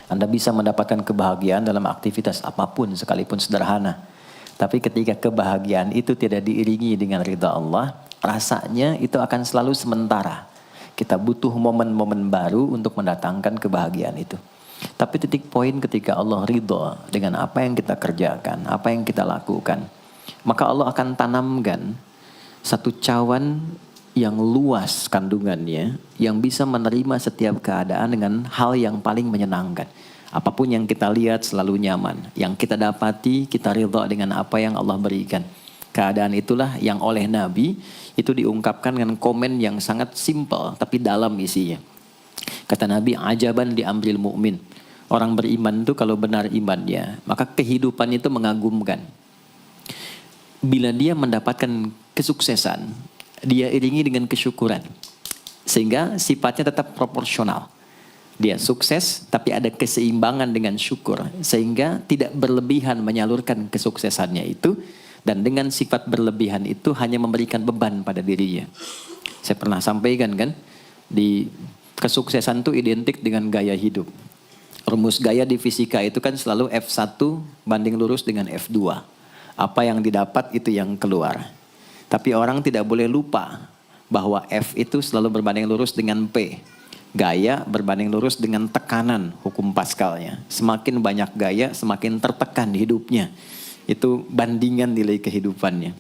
Anda bisa mendapatkan kebahagiaan dalam aktivitas apapun sekalipun sederhana. Tapi ketika kebahagiaan itu tidak diiringi dengan ridha Allah, rasanya itu akan selalu sementara. Kita butuh momen-momen baru untuk mendatangkan kebahagiaan itu. Tapi titik poin ketika Allah ridha dengan apa yang kita kerjakan, apa yang kita lakukan, maka Allah akan tanamkan satu cawan yang luas kandungannya, yang bisa menerima setiap keadaan dengan hal yang paling menyenangkan. Apapun yang kita lihat selalu nyaman. Yang kita dapati, kita ridha dengan apa yang Allah berikan. Keadaan itulah yang oleh Nabi itu diungkapkan dengan komen yang sangat simpel tapi dalam isinya. Kata Nabi, ajaban di amril mu'min. Orang beriman itu kalau benar imannya, maka kehidupan itu mengagumkan. Bila dia mendapatkan kesuksesan, dia iringi dengan kesyukuran. Sehingga sifatnya tetap proporsional. Dia sukses tapi ada keseimbangan dengan syukur. Sehingga tidak berlebihan menyalurkan kesuksesannya itu. Dan dengan sifat berlebihan itu hanya memberikan beban pada dirinya. Saya pernah sampaikan kan, di kesuksesan itu identik dengan gaya hidup. Rumus gaya di fisika itu kan selalu F1 banding lurus dengan F2. Apa yang didapat itu yang keluar. Tapi orang tidak boleh lupa bahwa F itu selalu berbanding lurus dengan P. Gaya berbanding lurus dengan tekanan, hukum Pascalnya. Semakin banyak gaya, semakin tertekan hidupnya. Itu bandingan nilai kehidupannya.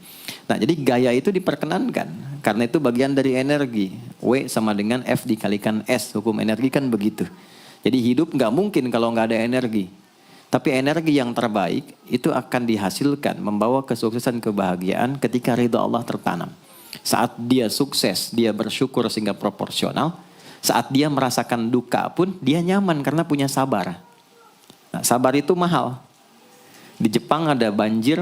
Nah, jadi gaya itu diperkenankan. Karena itu bagian dari energi. W sama dengan F dikalikan S. Hukum energi kan begitu. Jadi hidup nggak mungkin kalau nggak ada energi. Tapi energi yang terbaik itu akan dihasilkan, membawa kesuksesan kebahagiaan ketika ridha Allah tertanam. Saat dia sukses, dia bersyukur sehingga proporsional. Saat dia merasakan duka pun, dia nyaman karena punya sabar. Nah, sabar itu mahal. Di Jepang ada banjir,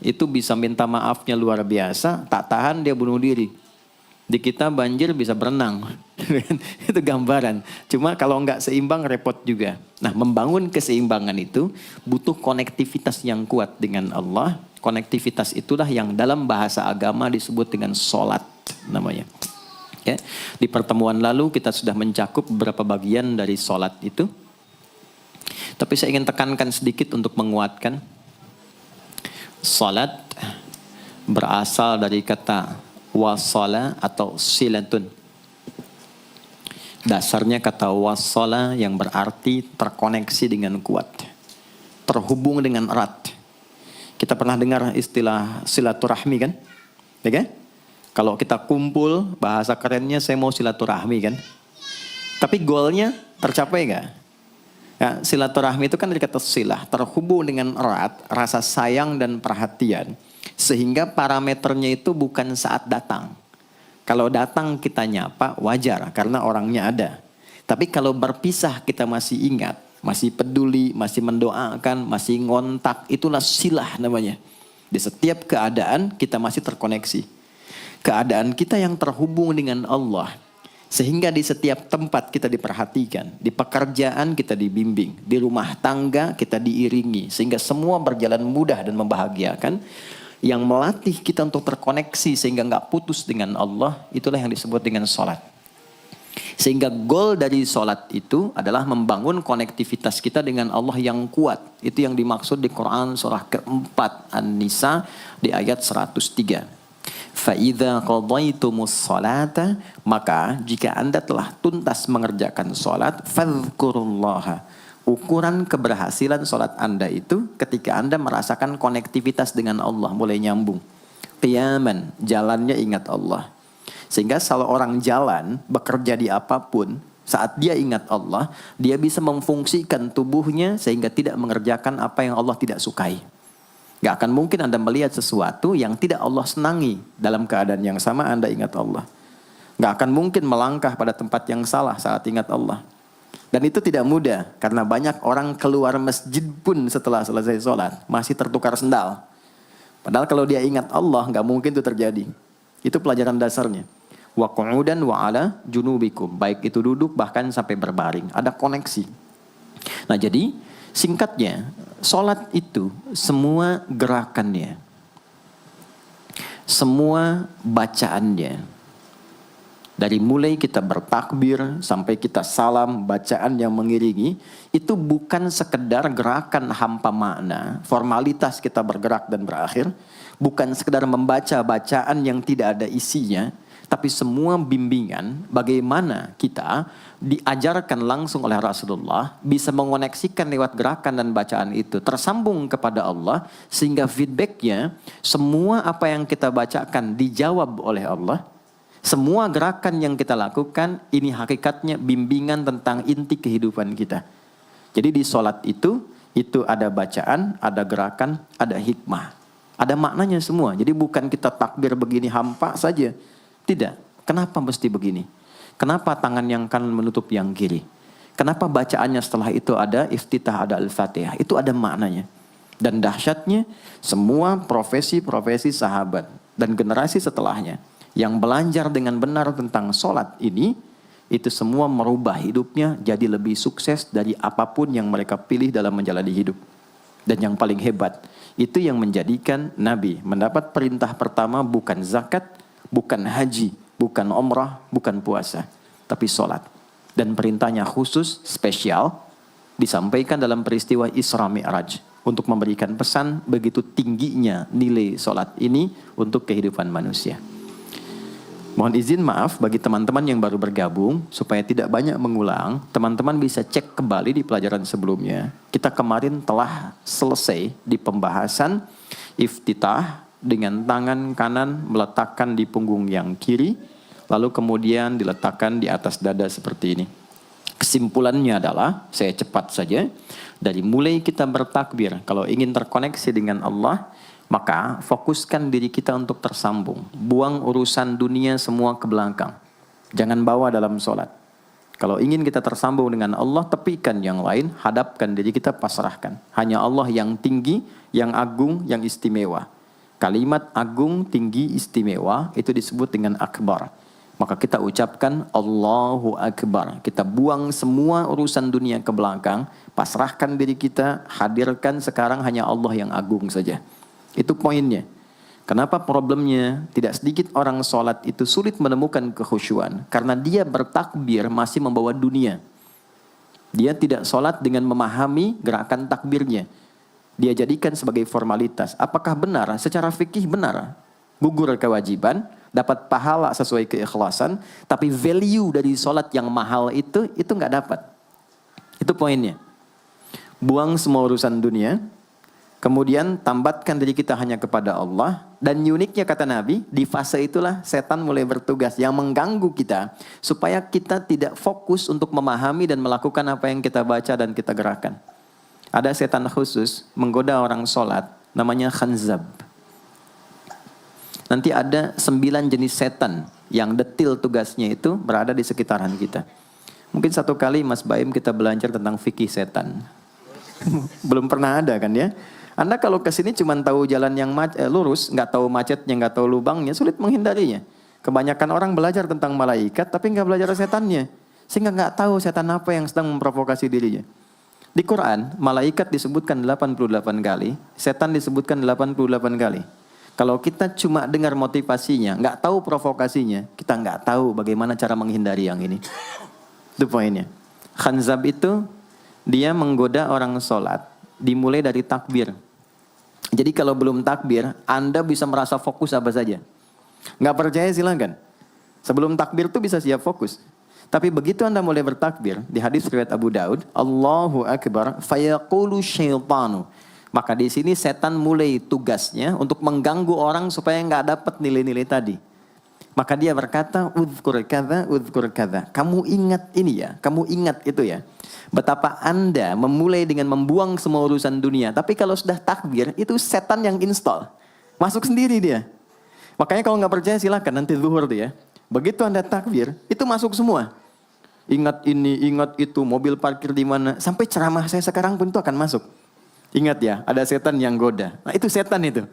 itu bisa minta maafnya luar biasa, tak tahan dia bunuh diri. Di kita banjir bisa berenang. Itu gambaran. Cuma kalau nggak seimbang repot juga. Nah, membangun keseimbangan itu butuh konektivitas yang kuat dengan Allah. Konektivitas itulah yang dalam bahasa agama disebut dengan sholat namanya. Ya, di pertemuan lalu kita sudah mencakup beberapa bagian dari sholat itu. Tapi saya ingin tekankan sedikit untuk menguatkan. Sholat berasal dari kata wasala atau silatun. Dasarnya kata wasala yang berarti terkoneksi dengan kuat. Terhubung dengan erat. Kita pernah dengar istilah silaturahmi kan? Ya kan? Kalau kita kumpul, bahasa kerennya saya mau silaturahmi kan. Tapi goalnya tercapai gak? Ya, silaturahmi itu kan dari kata silah. Terhubung dengan erat, rasa sayang dan perhatian. Sehingga parameternya itu bukan saat datang. Kalau datang kita nyapa, wajar karena orangnya ada. Tapi kalau berpisah kita masih ingat, masih peduli, masih mendoakan, masih ngontak, itulah silah namanya. Di setiap keadaan kita masih terkoneksi. Keadaan kita yang terhubung dengan Allah. Sehingga di setiap tempat kita diperhatikan. Di pekerjaan kita dibimbing. Di rumah tangga kita diiringi. Sehingga semua berjalan mudah dan membahagiakan. Yang melatih kita untuk terkoneksi sehingga gak putus dengan Allah. Itulah yang disebut dengan sholat. Sehingga goal dari sholat itu adalah membangun konektivitas kita dengan Allah yang kuat. Itu yang dimaksud di Quran surah keempat An-Nisa di ayat 103. فَإِذَا قَضَيْتُمُ الصَّلَاةَ maka jika anda telah tuntas mengerjakan sholat فَاذْكُرُوا اللَّهَ. Ukuran keberhasilan sholat anda itu ketika anda merasakan konektivitas dengan Allah mulai nyambung. Qiyaman, jalannya ingat Allah. Sehingga kalau orang jalan bekerja di apapun, saat dia ingat Allah, dia bisa memfungsikan tubuhnya sehingga tidak mengerjakan apa yang Allah tidak sukai. Gak akan mungkin Anda melihat sesuatu yang tidak Allah senangi. Dalam keadaan yang sama Anda ingat Allah. Gak akan mungkin melangkah pada tempat yang salah saat ingat Allah. Dan itu tidak mudah. Karena banyak orang keluar masjid pun setelah selesai sholat masih tertukar sendal. Padahal kalau dia ingat Allah gak mungkin itu terjadi. Itu pelajaran dasarnya. Wa qu'udan wa ala junubikum. Baik itu duduk bahkan sampai berbaring. Ada koneksi. Nah jadi singkatnya, sholat itu semua gerakannya, semua bacaannya, Dari mulai kita bertakbir sampai kita salam, bacaan yang mengiringi, itu bukan sekedar gerakan hampa makna, formalitas kita bergerak dan berakhir, bukan sekedar membaca bacaan yang tidak ada isinya, tapi semua bimbingan bagaimana kita diajarkan langsung oleh Rasulullah bisa mengoneksikan lewat gerakan dan bacaan itu tersambung kepada Allah, sehingga feedbacknya semua apa yang kita bacakan dijawab oleh Allah. Semua gerakan yang kita lakukan ini hakikatnya bimbingan tentang inti kehidupan kita. Jadi di sholat itu ada bacaan, ada gerakan, ada hikmah, ada maknanya semua. Jadi bukan kita takbir begini hampa saja. Tidak. Kenapa mesti begini? Kenapa tangan yang kanan menutup yang kiri? Kenapa bacaannya setelah itu ada iftitah, ada al-fatihah? Itu ada maknanya. Dan dahsyatnya semua profesi-profesi sahabat dan generasi setelahnya yang belajar dengan benar tentang sholat ini, itu semua merubah hidupnya jadi lebih sukses dari apapun yang mereka pilih dalam menjalani hidup. Dan yang paling hebat, itu yang menjadikan Nabi mendapat perintah pertama bukan zakat, bukan haji, bukan umrah, bukan puasa, tapi sholat. Dan perintahnya khusus, spesial, disampaikan dalam peristiwa Isra Mi'raj untuk memberikan pesan begitu tingginya nilai sholat ini untuk kehidupan manusia. Mohon izin maaf bagi teman-teman yang baru bergabung, supaya tidak banyak mengulang, teman-teman bisa cek kembali di pelajaran sebelumnya. Kita kemarin telah selesai di pembahasan iftitah dengan tangan kanan meletakkan di punggung yang kiri, lalu kemudian diletakkan di atas dada seperti ini. Kesimpulannya adalah, saya cepat saja, dari mulai kita bertakbir, kalau ingin terkoneksi dengan Allah, maka fokuskan diri kita untuk tersambung. Buang urusan dunia semua ke belakang. Jangan bawa dalam sholat. Kalau ingin kita tersambung dengan Allah, tepikan yang lain, hadapkan diri kita, pasrahkan. Hanya Allah yang tinggi, yang agung, yang istimewa. Kalimat agung, tinggi, istimewa, itu disebut dengan akbar. Maka kita ucapkan Allahu Akbar. Kita buang semua urusan dunia ke belakang, pasrahkan diri kita, hadirkan sekarang hanya Allah yang agung saja. Itu poinnya. Kenapa problemnya tidak sedikit orang sholat itu sulit menemukan kekhusyuan? Karena dia bertakbir masih membawa dunia. Dia tidak sholat dengan memahami gerakan takbirnya. Dia jadikan sebagai formalitas. Apakah benar? Secara fikih benar. Gugur kewajiban, dapat pahala sesuai keikhlasan, tapi value dari sholat yang mahal itu nggak dapat. Itu poinnya. Buang semua urusan dunia, kemudian tambatkan diri kita hanya kepada Allah. Dan uniknya kata Nabi, di fase itulah setan mulai bertugas yang mengganggu kita, supaya kita tidak fokus untuk memahami dan melakukan apa yang kita baca dan kita gerakan. Ada setan khusus menggoda orang sholat, namanya khanzab. Nanti ada 9 jenis setan yang detil tugasnya itu berada di sekitaran kita. Mungkin satu kali Mas Baim kita belajar tentang fikih setan. Belum pernah ada kan ya? Anda kalau kesini cuma tahu jalan yang lurus, nggak tahu macetnya, nggak tahu lubangnya, sulit menghindarinya. Kebanyakan orang belajar tentang malaikat tapi nggak belajar setannya, sehingga nggak tahu setan apa yang sedang memprovokasi dirinya. Di Quran, malaikat disebutkan 88 kali, setan disebutkan 88 kali. Kalau kita cuma dengar motivasinya, nggak tahu provokasinya, kita nggak tahu bagaimana cara menghindari yang ini. Itu poinnya. Khanzab itu, dia menggoda orang sholat, dimulai dari takbir. Jadi kalau belum takbir, Anda bisa merasa fokus apa saja. Nggak percaya silakan. Sebelum takbir tuh bisa siap fokus. Tapi begitu Anda mulai bertakbir, di hadis riwayat Abu Daud, Allahu Akbar, fayaqulu syaitanu. Maka di sini setan mulai tugasnya untuk mengganggu orang supaya nggak dapat nilai-nilai tadi. Maka dia berkata, udhkur kadza. Kamu ingat ini ya, kamu ingat itu ya. Betapa Anda memulai dengan membuang semua urusan dunia. Tapi kalau sudah takbir, itu setan yang install. Masuk sendiri dia. Makanya kalau nggak percaya silakan nanti zuhur tuh ya. Begitu Anda takbir, itu masuk semua. Ingat ini, ingat itu, mobil parkir di mana. Sampai ceramah saya sekarang pun itu akan masuk. Ingat ya, ada setan yang goda. Nah itu setan itu.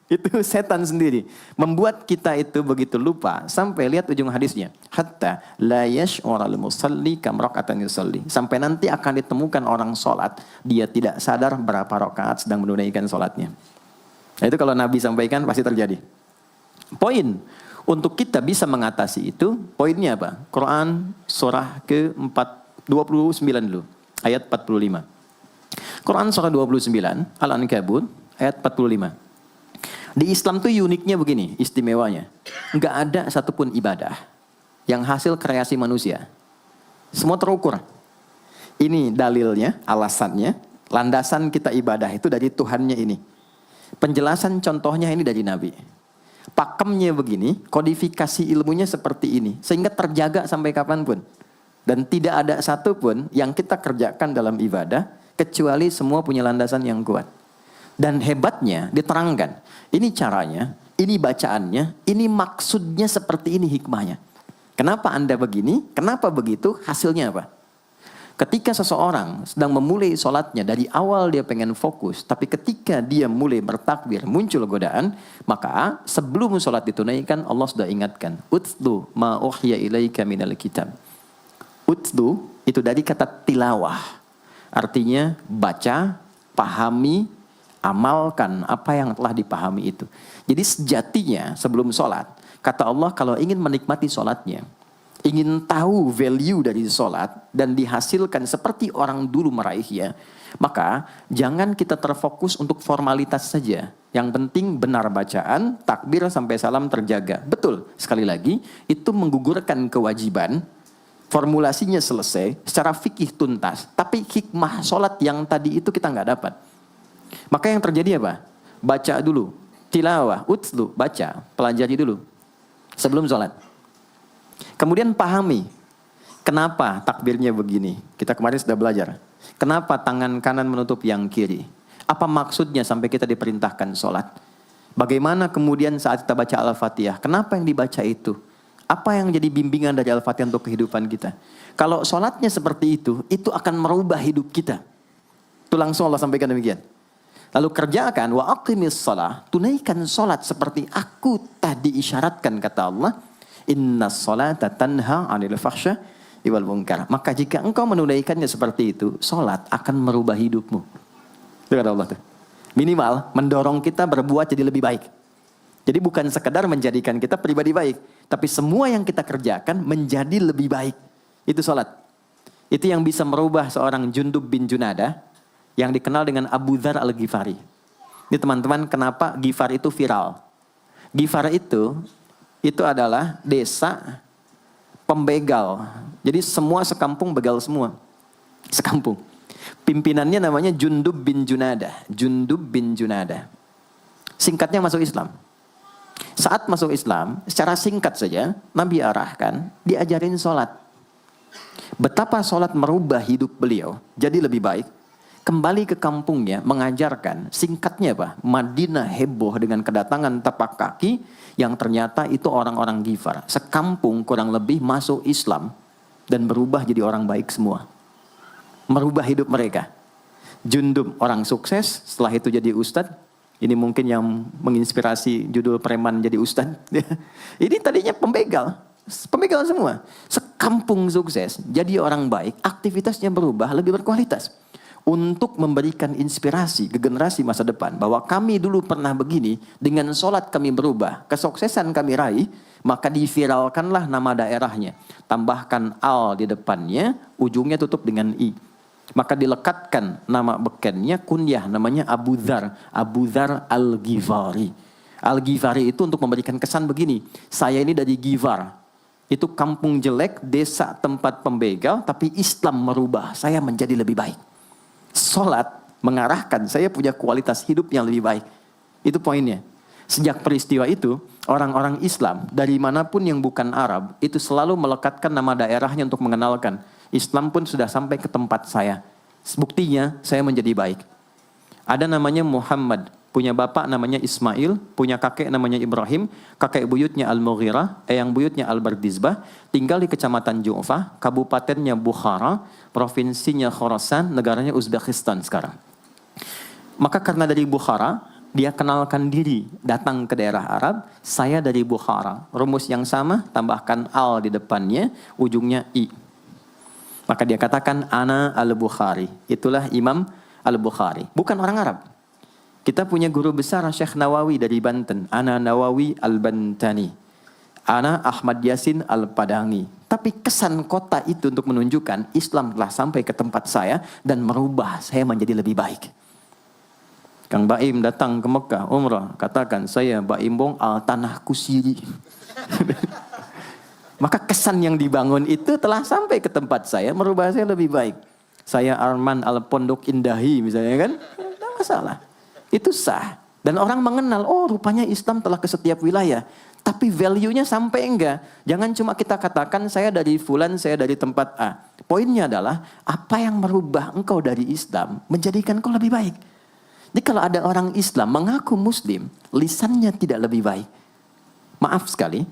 Itu setan sendiri. Membuat kita itu begitu lupa. Sampai lihat ujung hadisnya. Hatta la yash'ural musalli kam raka'atan yusalli. Sampai nanti akan ditemukan orang sholat. Dia tidak sadar berapa rakaat sedang menunaikan sholatnya. Nah itu kalau Nabi sampaikan pasti terjadi. Poin. Untuk kita bisa mengatasi itu, poinnya apa? Quran surah ke-29 dulu, ayat 45. Quran surah 29, Al-Ankabut, ayat 45. Di Islam tuh uniknya begini, istimewanya. Enggak ada satupun ibadah yang hasil kreasi manusia. Semua terukur. Ini dalilnya, alasannya, landasan kita ibadah itu dari Tuhannya ini. Penjelasan contohnya ini dari Nabi. Pakemnya begini, kodifikasi ilmunya seperti ini. Sehingga terjaga sampai kapanpun. Dan tidak ada satupun yang kita kerjakan dalam ibadah, kecuali semua punya landasan yang kuat. Dan hebatnya diterangkan. Ini caranya, ini bacaannya, ini maksudnya seperti ini hikmahnya. Kenapa Anda begini? Kenapa begitu? Hasilnya apa? Ketika seseorang sedang memulai sholatnya, dari awal dia pengen fokus, tapi ketika dia mulai bertakbir, muncul godaan, maka sebelum sholat ditunaikan, Allah sudah ingatkan, Utlu ma uhya ilaika minal kitab. Utlu itu dari kata tilawah. Artinya baca, pahami, amalkan apa yang telah dipahami itu. Jadi sejatinya sebelum sholat, kata Allah kalau ingin menikmati sholatnya, ingin tahu value dari sholat dan dihasilkan seperti orang dulu meraihnya, maka jangan kita terfokus untuk formalitas saja. Yang penting benar bacaan, takbir sampai salam terjaga. Betul, sekali lagi, itu menggugurkan kewajiban, formulasinya selesai, secara fikih tuntas, tapi hikmah sholat yang tadi itu kita nggak dapat. Maka yang terjadi apa? Baca dulu, tilawah, utlu, baca, pelajari dulu, sebelum sholat. Kemudian pahami, kenapa takbirnya begini? Kita kemarin sudah belajar. Kenapa tangan kanan menutup yang kiri? Apa maksudnya sampai kita diperintahkan sholat? Bagaimana kemudian saat kita baca Al-Fatihah? Kenapa yang dibaca itu? Apa yang jadi bimbingan dari Al-Fatihah untuk kehidupan kita? Kalau sholatnya seperti itu akan merubah hidup kita. Itu langsung Allah sampaikan demikian. Lalu kerjakan, wa aqimis shalah, tunaikan sholat seperti aku tadi isyaratkan, kata Allah. Inna sholata tanha 'anil fahsya wal munkar. Maka jika engkau menunaikannya seperti itu, sholat akan merubah hidupmu. Itu kata Allah tuh. Minimal mendorong kita berbuat jadi lebih baik. Jadi bukan sekedar menjadikan kita pribadi baik, tapi semua yang kita kerjakan menjadi lebih baik. Itu sholat. Itu yang bisa merubah seorang Jundub bin Junadah yang dikenal dengan Abu Dzar al-Ghifari. Ini teman-teman, kenapa Ghifar itu viral? Ghifar itu adalah desa pembegal. Jadi semua sekampung begal semua. Sekampung. Pimpinannya namanya Jundub bin Junadah. Jundub bin Junadah. Singkatnya masuk Islam. Saat masuk Islam, secara singkat saja, Nabi arahkan, diajarin sholat. Betapa sholat merubah hidup beliau, jadi lebih baik. Kembali ke kampungnya, mengajarkan, singkatnya apa? Madinah heboh dengan kedatangan tapak kaki, yang ternyata itu orang-orang Ghifar. Sekampung kurang lebih masuk Islam, dan berubah jadi orang baik semua. Merubah hidup mereka. Jundub orang sukses, setelah itu jadi ustadz. Ini mungkin yang menginspirasi judul preman jadi ustadz. Ini tadinya pembegal semua. Sekampung sukses, jadi orang baik, aktivitasnya berubah, lebih berkualitas. Untuk memberikan inspirasi ke generasi masa depan, bahwa kami dulu pernah begini, dengan sholat kami berubah, kesuksesan kami raih, maka diviralkanlah nama daerahnya. Tambahkan al di depannya, ujungnya tutup dengan i. Maka dilekatkan nama bekennya, kunyah, namanya Abu Dzar. Abu Dzar al-Ghifari. Al-Ghifari itu untuk memberikan kesan begini, saya ini dari Ghifar. Itu kampung jelek, desa tempat pembegal, tapi Islam merubah, saya menjadi lebih baik. Sholat mengarahkan saya punya kualitas hidup yang lebih baik. Itu poinnya. Sejak peristiwa itu, orang-orang Islam dari manapun yang bukan Arab, itu selalu melekatkan nama daerahnya untuk mengenalkan. Islam pun sudah sampai ke tempat saya. Buktinya saya menjadi baik. Ada namanya Muhammad, punya bapak namanya Ismail, punya kakek namanya Ibrahim, kakek buyutnya Al-Mughirah, yang buyutnya Al-Bardizbah, tinggal di kecamatan Ju'fah, kabupatennya Bukhara, provinsinya Khorasan, negaranya Uzbekistan sekarang. Maka karena dari Bukhara, dia kenalkan diri, datang ke daerah Arab, saya dari Bukhara. Rumus yang sama, tambahkan al di depannya, ujungnya i. Maka dia katakan, ana al-Bukhari. Itulah Imam al-Bukhari. Bukan orang Arab. Kita punya guru besar Syekh Nawawi dari Banten. Ana Nawawi al-Bantani. Ana Ahmad Yasin Al-Padangi. Tapi kesan kota itu untuk menunjukkan Islam telah sampai ke tempat saya dan merubah saya menjadi lebih baik. Kang Baim datang ke Mekah umrah, katakan saya Baim Bong al tanah kusiri. Maka kesan yang dibangun itu telah sampai ke tempat saya, merubah saya lebih baik. Saya Arman al Pondok Indahi misalnya kan, tidak masalah. Itu sah. Dan orang mengenal, oh rupanya Islam telah ke setiap wilayah. Tapi value-nya sampai enggak. Jangan cuma kita katakan saya dari fulan, saya dari tempat A. Poinnya adalah apa yang merubah engkau dari Islam menjadikan engkau lebih baik. Jadi kalau ada orang Islam mengaku Muslim, lisannya tidak lebih baik. Maaf sekali,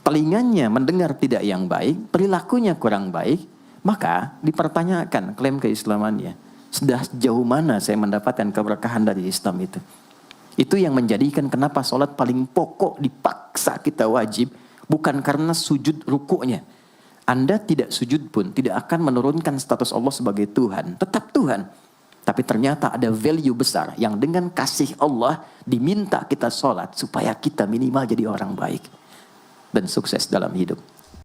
telinganya mendengar tidak yang baik, perilakunya kurang baik, maka dipertanyakan klaim keislamannya. Sudah sejauh mana saya mendapatkan keberkahan dari Islam itu? Itu yang menjadikan kenapa sholat paling pokok dipaksa kita wajib, bukan karena sujud rukuknya. Anda tidak sujud pun tidak akan menurunkan status Allah sebagai Tuhan, tetap Tuhan. Tapi ternyata ada value besar yang dengan kasih Allah diminta kita sholat supaya kita minimal jadi orang baik dan sukses dalam hidup.